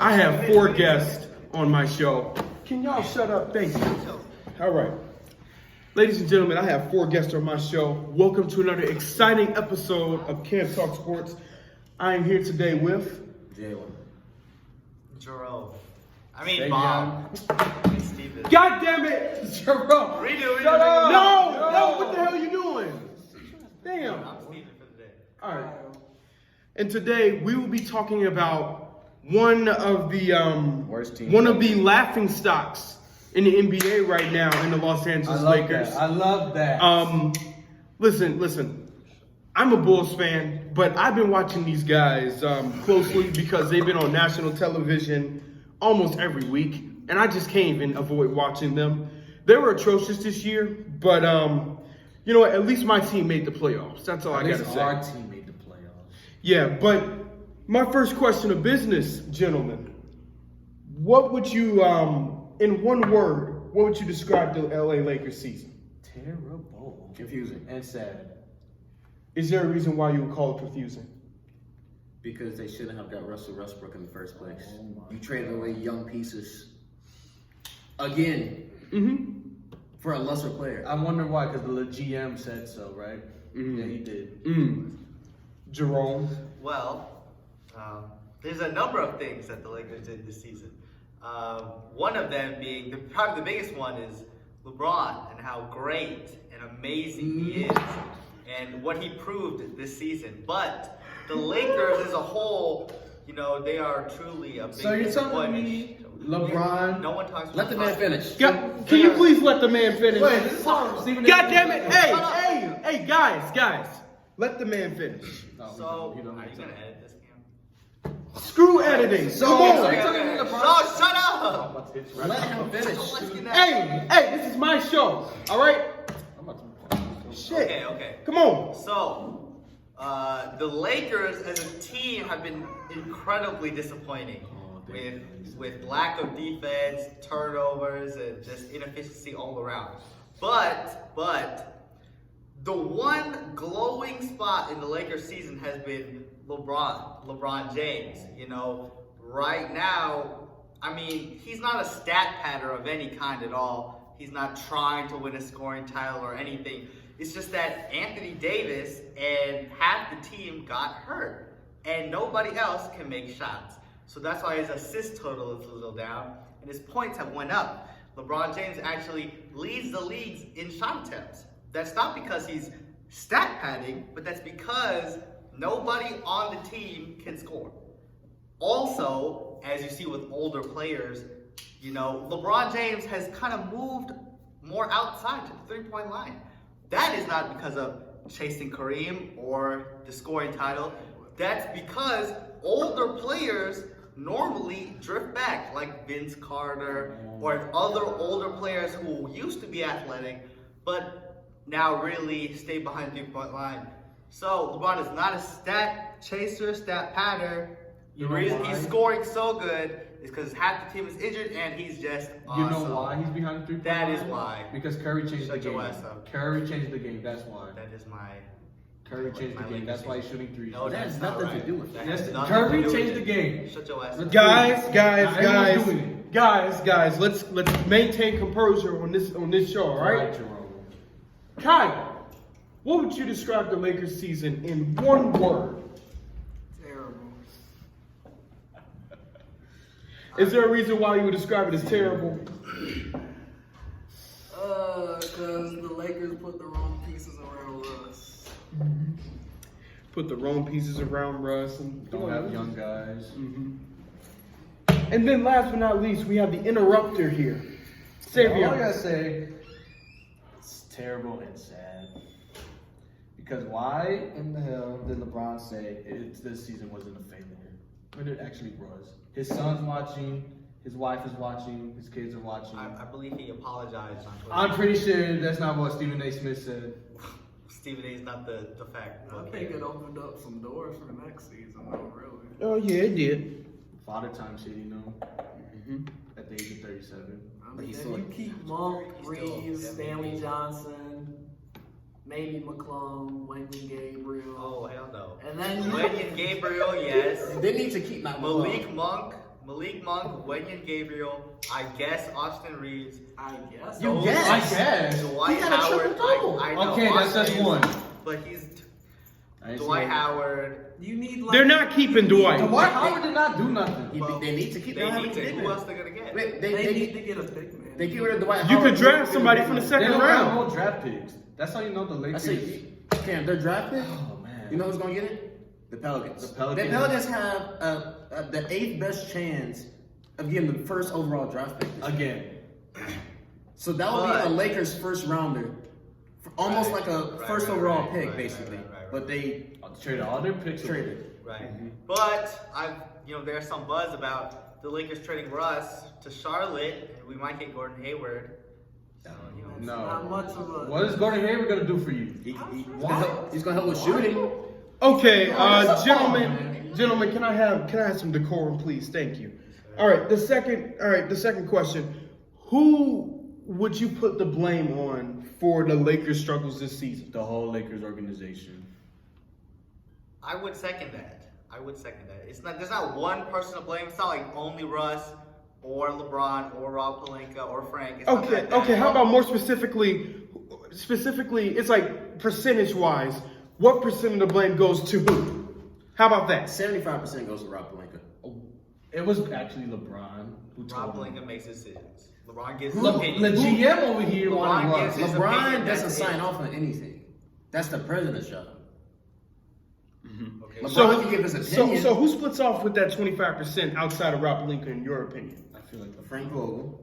I have 4 guests on my show. Can y'all shut up? Thank you. All right. Ladies and gentlemen, I have 4 guests on my show. Welcome to another exciting episode of Can't Talk Sports. I am here today with Jalen. Jerome. Savion. Bob. Steven. God damn it, Jerome. Redo. Shut up. No, what the hell are you doing? Damn. I'm Steven for the day. All right. And today we will be talking about one of the Worst team. laughing stocks in the NBA right now in the Los Angeles Lakers. I love that. Listen. I'm a Bulls fan, but I've been watching these guys closely because they've been on national television almost every week, and I just can't even avoid watching them. They were atrocious this year, but you know what? At least my team made the playoffs. That's all I gotta say. Our team made the playoffs. Yeah, but my first question of business, gentlemen, what would you, in one word, what would you describe the LA Lakers season? Terrible. Confusing. And sad. Is there a reason why you would call it confusing? Because they shouldn't have got Russell Westbrook in the first place. You traded away young pieces. Again. For a lesser player. I wonder why, because the GM said so, right? Yeah, he did. Jerome? Well, there's a number of things that the Lakers did this season. One of them being, probably the biggest one is LeBron and how great and amazing he is and what he proved this season. But the Lakers as a whole, you know, they are truly a big So you're telling disappointment. me LeBron... No one talks about Let the man finish. Can you please let the man finish? Wait, this is all Stephen A. God damn it! Hey, guys! Let the man finish. No, So, you don't are you have going to. to edit this, Cam? Screw editing. Come so on. you're telling me LeBron... Oh, shut up! Let him finish. Let's get that. Hey, this is my show. All right? I'm about to... Shit. Okay. Come on. So, the Lakers as a team have been incredibly disappointing with lack of defense, turnovers, and just inefficiency all around. But the one glowing spot in the Lakers season has been LeBron James. You know, right now, I mean, he's not a stat padder of any kind at all. He's not trying to win a scoring title or anything. It's just that Anthony Davis and half the team got hurt, and nobody else can make shots. So that's why his assist total is a little down, and his points have went up. LeBron James actually leads the leagues in shot attempts. That's not because he's stat padding, but that's because nobody on the team can score. Also, as you see with older players, you know, LeBron James has kind of moved more outside to the three-point line. That is not because of chasing Kareem or the scoring title. That's because older players normally drift back, like Vince Carter or other older players who used to be athletic, but now really stay behind the three-point line. So LeBron is not a stat chaser, stat patter. The reason he's scoring so good is because half the team is injured and he's just awesome. You know why he's behind the three-point That line? is why. Because Curry changed Shut the your game. ass up. Curry changed the game, that's why. That is my... Curry changed the game, that's why he's shooting threes. No, That has that's not nothing to right. do with That it. has Yes, nothing Curry to do changed with the it. game. Shut your ass up. Guys, let's maintain composure on this show, all right? Jerome. Kyle, what would you describe the Lakers season in one word? Terrible. Is there a reason why you would describe it as terrible? Because the Lakers put the wrong pieces around Russ. Put the wrong pieces around Russ and Don't have young guys. And then last but not least, we have the interrupter here. All I Savion. gotta say, it's terrible and sad. Because why in the hell did LeBron say this season wasn't a failure? When it actually was. His son's watching, his wife is watching, his kids are watching. I believe he apologized on Twitter. I'm pretty sure that's not what Stephen A. Smith said. Stephen A. is not the fact. I think it opened up some doors for the next season, though, really. Oh yeah, it did. Father time shit, you know. At the age of 37. I But mean, he's if still- you keep Monk, he's still Reeves, MVP. Stanley Johnson, maybe McClung, Wendy Gabriel. Oh, hell no. And then you Wendy and Gabriel, yes. They need to keep Matt Malik Monk, Malik Monk, Wenyan Gabriel, I guess Austin Reeves. I guess. You Those- guess. I guess. Dwight He had a Howard. triple double. I know, Okay, that's Austin just Reeves, one. But he's I ain't Dwight seen it. Howard. You need like. They're not keeping Dwight. Dwight Howard did not do nothing. They need to keep. They don't need have to. any big Who men. else they're gonna get? Wait, They need to get a big man. They get rid of Dwight You Howard. could draft somebody from the They second don't have round. no draft picks. That's how you know the I Lakers. say, Cam, they're drafted. Oh man. You know who's gonna get it? The Pelicans. The Pelicans. The Pelicans have the 8th best chance of getting the first overall draft pick. Again. So that would But- be a Lakers first rounder, almost Right, like a right, first right, overall right, pick, right, basically. right. But they Traded all their picks. traded. Right. Mm-hmm. But there's some buzz about the Lakers trading Russ to Charlotte, and we might get Gordon Hayward. So, It's No. not much of a. What is Gordon Hayward gonna do for you? He's gonna help with shooting. Okay, that's a gentlemen, problem. gentlemen, can I have some decorum, please? Thank you. All right, the second question: who would you put the blame on for the Lakers' struggles this season? The whole Lakers organization. I would second that. It's not. There's not one person to blame. It's not like only Russ or LeBron or Rob Pelinka or Frank. It's not Okay, like that. okay. How about more specifically? Specifically, it's like percentage-wise. What percent of the blame goes to who? How about that? 75% goes to Rob Pelinka. It was actually LeBron who Rob told him. Pelinka makes decisions. LeBron gives his The opinion. GM over here wanted LeBron Russ. gives his LeBron opinion, doesn't that's sign it. off on anything. That's the president's job. Okay. LeBron can give his opinion. So who splits off with that 25% outside of Rob Pelinka, in your opinion? I feel like Frank Vogel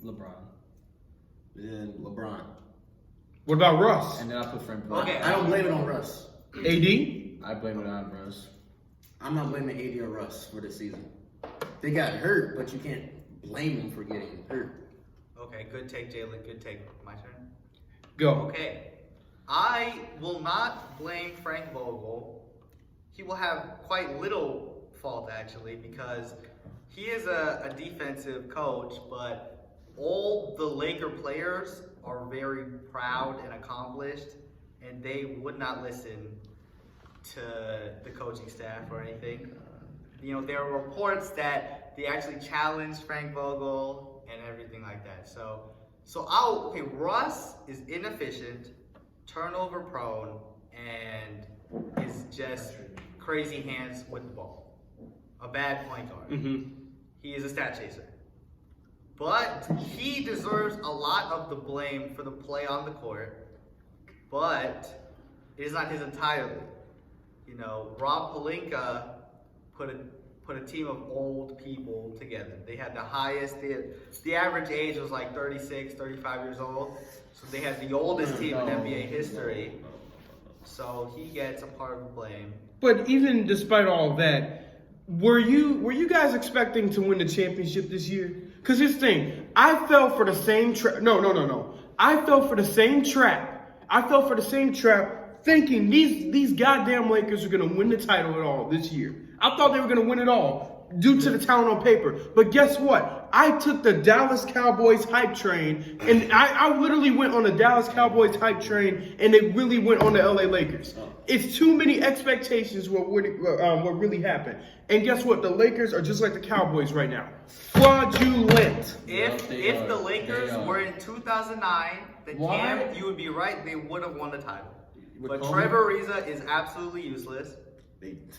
LeBron. and LeBron. What about Russ? And then I put Frank. Okay. I don't blame it on Russ. AD? I blame it on Russ. I'm not blaming AD or Russ for this season. They got hurt, but you can't blame them for getting hurt. Okay, good take, Jalen. Good take. My turn. Go. Okay. I will not blame Frank Vogel. He will have quite little fault, actually, because he is a defensive coach, but all the Laker players are very proud and accomplished, and they would not listen to the coaching staff or anything. There are reports that they actually challenged Frank Vogel and everything like that. So Russ is inefficient, turnover prone, and is just crazy hands with the ball. A bad point guard. Mm-hmm. He is a stat chaser. But he deserves a lot of the blame for the play on the court. But it is not his entirely. Rob Pelinka put a team of old people together. They had the highest, the average age was like 36, 35 years old. So they had the oldest team in NBA history. So he gets a part of the blame. But even despite all of that, were you guys expecting to win the championship this year? Because here's the thing, I fell for the same trap. No. I fell for the same trap. Thinking these goddamn Lakers are gonna win the title at all this year. I thought they were gonna win it all due to the talent on paper. But guess what? I took the Dallas Cowboys hype train, and I literally went on the Dallas Cowboys hype train, and it really went on the LA Lakers. It's too many expectations what really happened. And guess what? The Lakers are just like the Cowboys right now. Fraudulent. If they the are. Lakers They are. were in 2009, then Why? Cam, you would be right. They would have won the title. With But Kobe? Trevor Ariza is absolutely useless.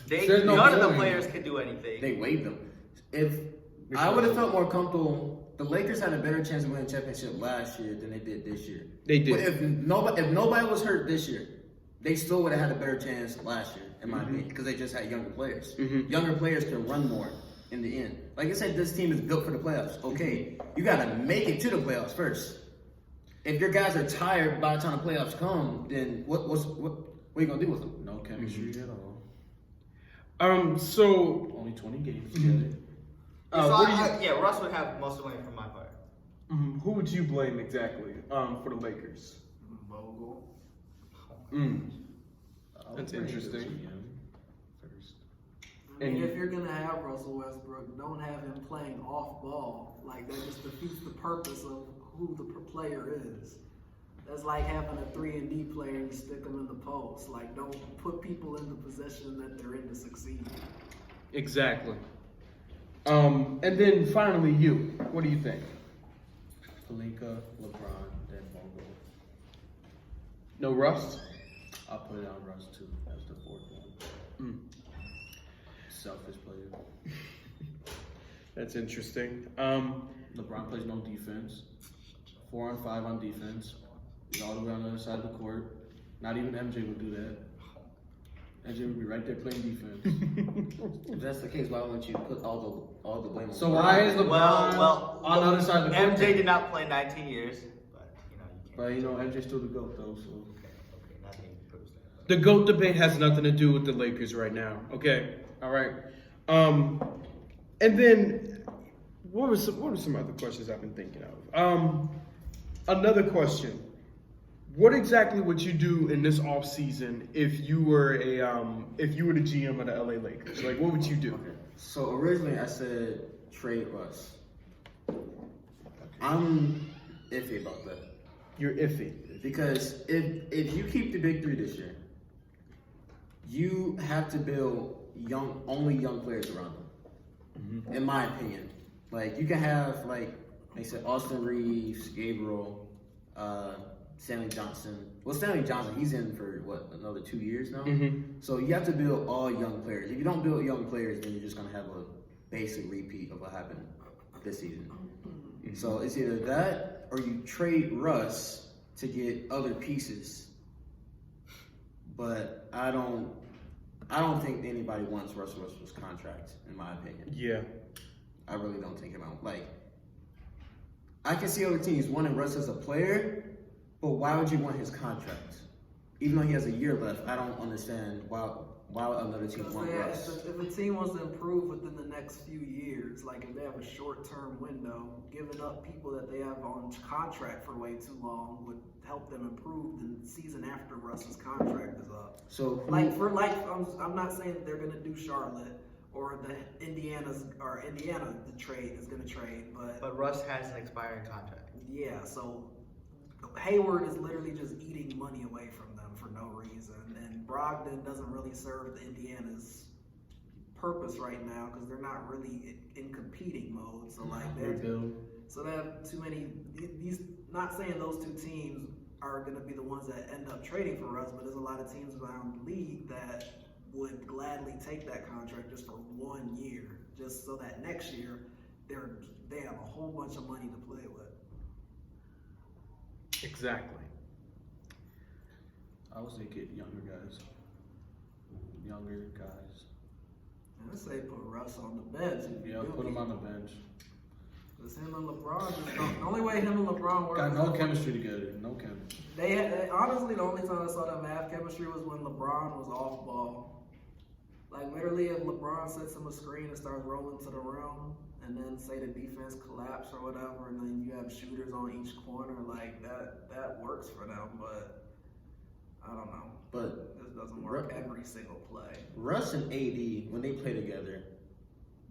There's no None of the point. players can do anything. They waived them. If I would have felt more comfortable, the Lakers had a better chance of winning the championship last year than they did this year. They did. But if nobody was hurt this year, they still would have had a better chance last year, in my opinion, because they just had younger players. Younger players can run more in the end. Like I said, this team is built for the playoffs. Okay, you got to make it to the playoffs first. If your guys are tired by the time the playoffs come, then what are you gonna do with them? No chemistry at all. So Only 20 games together. what do you- Russ would have most of the blame for my part. who would you blame exactly for the Lakers? Vogel. That's interesting. First. I mean, And- if you're gonna have Russell Westbrook, don't have him playing off ball. Like that just defeats the purpose of who the player is. That's like having a 3-and-D player and you stick them in the post. Like, don't put people in the position that they're in to succeed. Exactly. And then finally, you. What do you think? Pelinka, LeBron, then Vogel. No Russ? I'll put it on Russ too as the fourth one. Selfish player. That's interesting. LeBron plays no defense. 4 on 5 on defense. He's all the way on the other side of the court. Not even MJ would do that. MJ would be right there playing defense. If that's the case, why wouldn't you put all the blame on So why is LeBron Well, on the other side of the court? MJ did not play 19 years, but you can't. But you know, MJ's still the GOAT though, so. Okay, nothing proves that. The GOAT debate has nothing to do with the Lakers right now. Okay, all right. And then what were some other questions I've been thinking of? Another question: what exactly would you do in this off season if you were the GM of the LA Lakers? Like, what would you do? So originally I said trade Russ. I'm iffy about that. You're iffy. Because if you keep the big three this year, you have to build only young players around them. In my opinion. Like you can have like they said Austin Reeves, Gabriel, Stanley Johnson. Well, Stanley Johnson, he's in for what, another 2 years now? So you have to build all young players. If you don't build young players, then you're just gonna have a basic repeat of what happened this season. So it's either that or you trade Russ to get other pieces. But I don't think anybody wants Russell Westbrook's contract, in my opinion. Yeah. I really don't think about like I can see other teams wanting Russ as a player, but why would you want his contract? Even though he has a year left, I don't understand why another team want Russ. If a team wants to improve within the next few years, like if they have a short-term window, giving up people that they have on contract for way too long would help them improve the season after Russ's contract is up. So I'm not saying that they're gonna do Charlotte or the Indiana the trade is gonna trade, But Russ has an expiring contract. yeah, so Hayward is literally just eating money away from them for no reason, and Brogdon doesn't really serve the Indiana's purpose right now because they're not really in competing mode. So like they have too many. These not saying those two teams are going to be the ones that end up trading for Russ, but there's a lot of teams around the league that would gladly take that contract just for 1 year, just so that next year they have a whole bunch of money to play with. Exactly. I would say get younger guys. And I say put Russ on the bench. Yeah, put him on the bench. Because him and LeBron, the only way him and LeBron work. Got no chemistry together. No chemistry. They honestly, the only time I saw them have chemistry was when LeBron was off ball. Like literally, if LeBron sets him a screen and starts rolling to the rim, and then say the defense collapse or whatever, and then you have shooters on each corner, like that works for them. But I don't know. But this doesn't work every single play. Russ and AD, when they play together,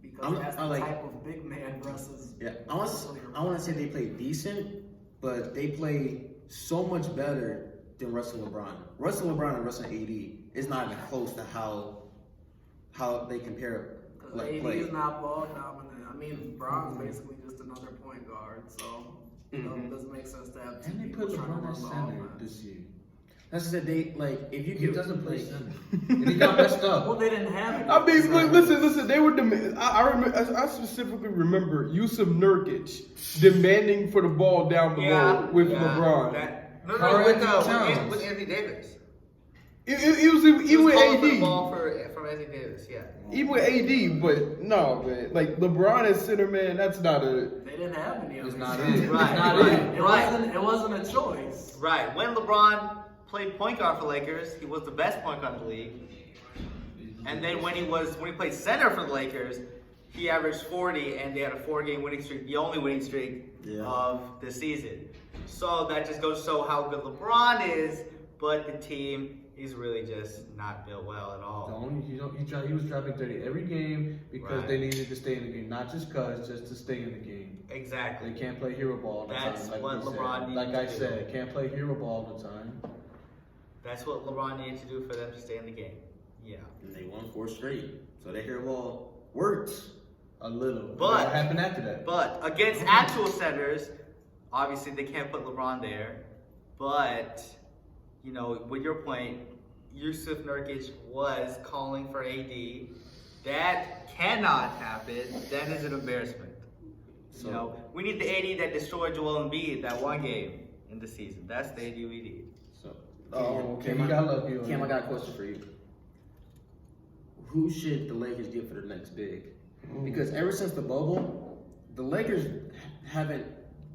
Because that's the type of big man Russ is. yeah, I want to say they play decent, but they play so much better than Russ and LeBron. Russ and LeBron and Russ and AD is not even close to how they compare like AD play. is not ball dominant. I mean, Bron's basically just another point guard, so it doesn't make sense to have two And they people put trying to LeBron run at the center offense. this year. That's just they like if you He get doesn't play like, center. And he got messed Well, up. they didn't have it. I mean, look, listen. They were I specifically remember Yusuf Nurkic demanding for the ball down the road with LeBron. With Anthony Davis. It was even He was with calling for the AD. ball from Anthony Davis, yeah. Even with AD, but no, man. Like LeBron as center, man. That's not a. They didn't have any of It's it. not Right, it. right. It wasn't a choice. Right. When LeBron played point guard for Lakers, he was the best point guard in the league. And then when he played center for the Lakers, he averaged 40, and they had a 4-game winning streak, the only winning streak of the season. So that just goes to show how good LeBron is, but the team is really just not built well at all. He was dropping 30 every game because Right. they needed to stay in the game, not just just to stay in the game. Exactly. They can't play hero ball all the That's time. Like what we said. LeBron needed Like to I do. said, can't play hero ball all the time. That's what LeBron needed to do for them to stay in the game. Yeah. and they won 4 straight, so their hair ball works. A little. But- what happened after that? But against actual centers, obviously they can't put LeBron there. But, you know, with your point, Yusuf Nurkic was calling for AD. That cannot happen. That is an embarrassment. So- You know, we need the AD that destroyed Joel Embiid that one game in the season. That's the AD we need. So, Okay, Cam, you got lucky on Cam, I that. got a question for you. Who should the Lakers get for the next big? Because ever since the bubble, the Lakers haven't.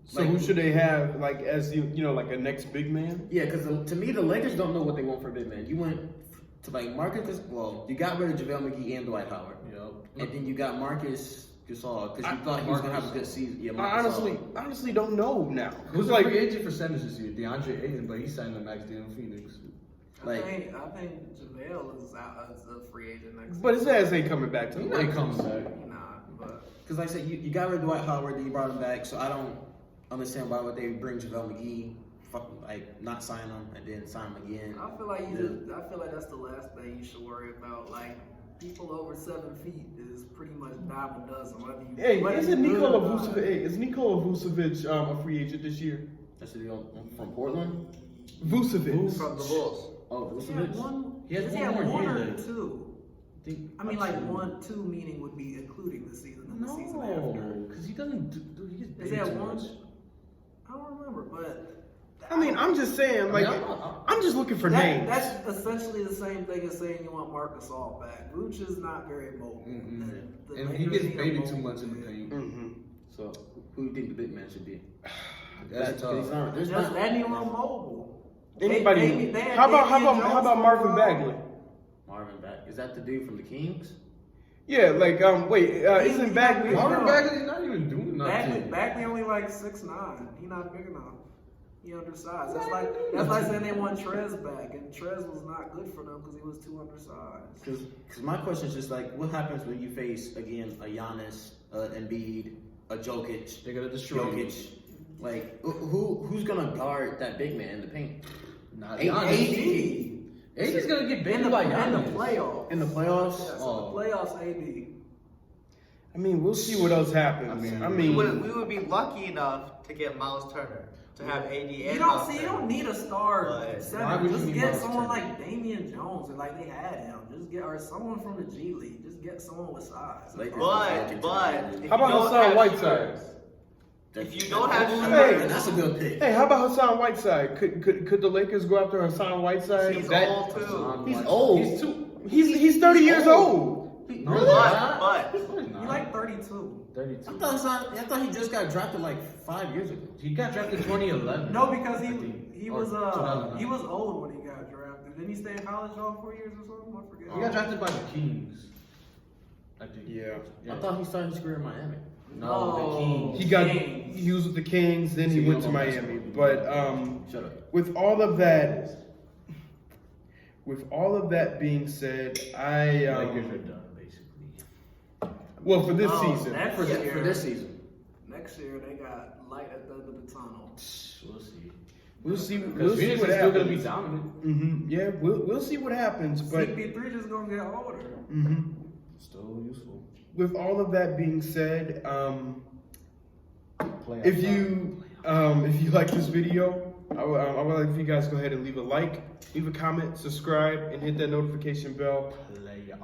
So who should they have like as you know like a next big man? Yeah, because to me, the Lakers don't know what they want for a big man. You went to like Marcus. Well, you got rid of JaVale McGee and Dwight Howard, Yup. and then you got Marcus Gasol because you thought he was gonna have a good season. Yeah, I Marcus honestly don't know now. Who's It's the free agent for centers this year? DeAndre Ayton, but he signed the max deal in Phoenix. Like- I think JaVale is out as a free agent next. but his ass ain't coming back to He the ain't Lakers. coming back. He not, but Because like I said, you got rid of Dwight Howard, then you brought him back. So I don't understand why would they bring JaVale McGee, like not sign him and then sign him again. I feel like I feel like that's the last thing you should worry about. Like people over 7 feet is pretty much dime a dozen. Hey, whether isn't you good Nikola or not. Vucevic? Hey, is Nikola Vucevic a free agent this year? That's the deal from Portland. Vucevic. From the Bulls. Oh, He had one. He has does one have more one year or left. two. I mean, like 1, 2 meaning would be including the season and the season after. No, because he doesn't do he gets Is paid that too one? much. I don't remember, but I mean, I'm just saying, like, I'm just looking for names. That's essentially the same thing as saying you want Marc Gasol back. Vooch is not very mobile. The And he Lakers gets need a paid too mobile much in the big. paint. Mm-hmm. So who do you think the big man should be? That's tough. There's Just not, anyone mobile. Anybody? They had How about Damian Jones how about for Marvin a while. Bagley? Marvin Bagley. Is that the dude from the Kings? Yeah, like wait, isn't He's Bagley? not Marvin No. Bagley's not even doing Bagley, nothing. Bagley only like 6'9". He not big enough. He undersized. That's like saying they want Trez back, and Trez was not good for them because he was too undersized. Because my question is just like, what happens when you face again a Giannis, Embiid, a Jokic, They're gonna destroy you. Jokic? Like who's gonna guard that big man in the paint? Not AD. Giannis. AD's gonna get In banned the by in the Giannis. playoffs. In the playoffs? Yeah, so Oh. the playoffs, AD. I mean, we'll see what else happens. I We mean, would be lucky enough to get Miles Turner to have AD and You Miles don't Turner. need a star But why center. would Just you need get Miles someone Turner? like Damian Jones, or like they had him. Just get or someone from the G League. Just get someone with size. Lakers. But if How you about don't Hassan have Whiteside? shooters, if you don't have Hey. shooters, that's a good pick. Hey, how about Hassan Whiteside? Could the Lakers go after Hassan Whiteside? he's That- old too. He's old. He's too. He's 30 years old. No, Really? But You like 32? 32. I thought he just got drafted like 5 years ago. He got drafted 2011. No, because I think. he Or was 2009. old when he got drafted. Didn't he stay in college all 4 years or something? I forget. He got drafted by the Kings. I think. Yeah. I thought he started his career in Miami. No, the Kings. He was with the Kings, then he went to Miami. But Shut up. with all of that being said, Lakers are done basically. well for this No, season. next For year, this season. Next year they got light at the end of the tunnel. We'll see. We'll see. Because We'll see Phoenix what is still gonna be happens. dominant. Yeah, we'll see what happens. But CP3 just gonna get older. Still useful. with all of that being said, Playoff if time. you like this video, I would like if you guys go ahead and leave a like, leave a comment, subscribe, and hit that notification bell. Playoff.